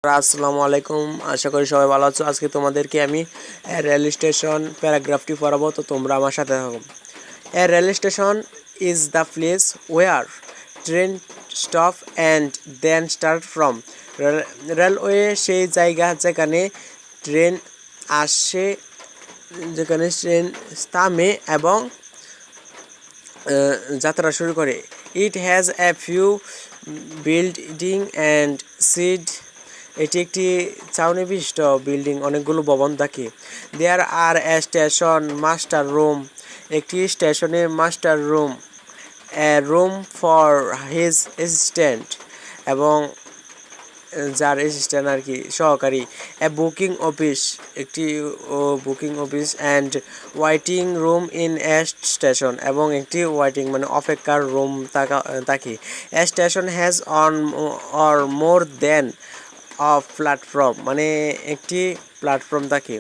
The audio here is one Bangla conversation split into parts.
আসসালামু আলাইকুম, আশা করি সবাই ভালো আছো। আজকে তোমাদেরকে আমি রেল স্টেশন প্যারাগ্রাফটি পড়াবো, তো তোমরা আমার সাথে থাকো। A rail station is the place where train stop and then start from. Railway সেই জায়গা যেখানে ট্রেন আসে, যেখানে ট্রেন থামে এবং যাত্রা শুরু করে। It has a few building and shed. এটি একটি ছাউনি বিশিষ্ট বিল্ডিং, অনেকগুলো ভবন থাকে। There are a station master room, একটি স্টেশনের master room, a room for his assistant, এবং যার অ্যাসিস্ট্যান্ট আর কি সহকারী। এ বুকিং অফিস, একটি booking office, and waiting room in a station, এবং একটি ওয়াইটিং মানে অপেক্ষার রুম থাকে। A station has one or more than of platform, মানে একটি প্ল্যাটফর্ম থাকে।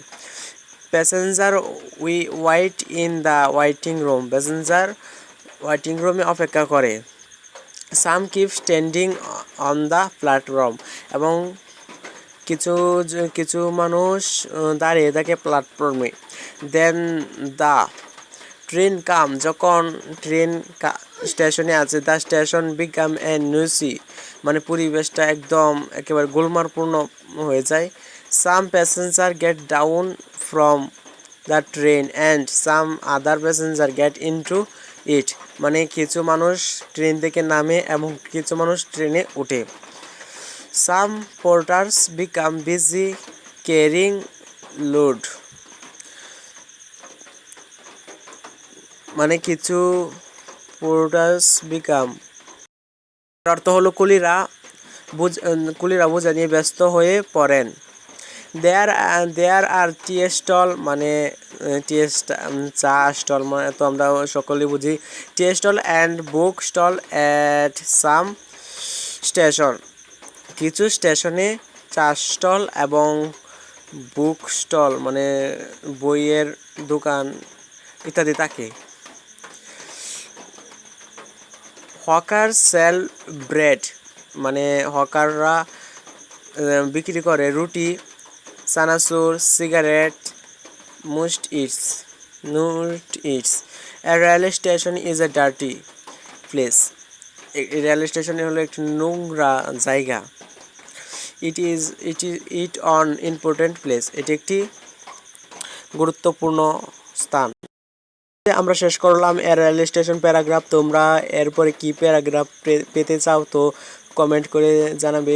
Passenger we wait in the waiting room, passenger waiting রুমে অপেক্ষা করে। Some keep standing on the platform, এবং কিছু কিছু মানুষ দাঁড়িয়ে থাকে প্ল্যাটফর্মে। দেন দ্য ট্রেন কাম, যখন ট্রেন স্টেশনে আছে, the station become a noisy, মানে পরিবেশটা একদম একেবারে গোলমালপূর্ণ হয়ে যায়। Some passenger get down from the train and some other passenger get into it, মানে কিছু মানুষ ট্রেন থেকে নামে এবং কিছু মানুষ ট্রেনে ওঠে। Some porters become busy carrying load, মানে কিছু পোর্টার্স বিকাম, অর্থ হলো কুলিরা বোঝা নিয়ে ব্যস্ত হয়ে পড়েন। দেয়ার আর টি স্টল, মানে টি চা স্টল, মানে তো আমরা সকলেই বুঝি tea stall and book stall at some station, কিছু স্টেশনে চা স্টল এবং বুক স্টল মানে বইয়ের দোকান ইত্যাদি থাকে। হকার সেল ব্রেড, মানে হকাররা বিক্রি করে রুটি, চানাচুর, cigarette, nut eats. A rail station is a dirty place, rail স্টেশনে হলো একটি নোংরা জায়গা। ইট অন ইম্পর্টেন্ট প্লেস, এটি একটি গুরুত্বপূর্ণ স্থান। আমরা শেষ করলাম এর রেল স্টেশন প্যারাগ্রাফ। তোমরা এরপরে কি প্যারাগ্রাফ পেতে চাও তো কমেন্ট করে জানাবে।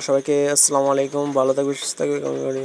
সবাইকে আসসালামু আলাইকুম, ভালো থাকবে, সুস্থ থাকবে।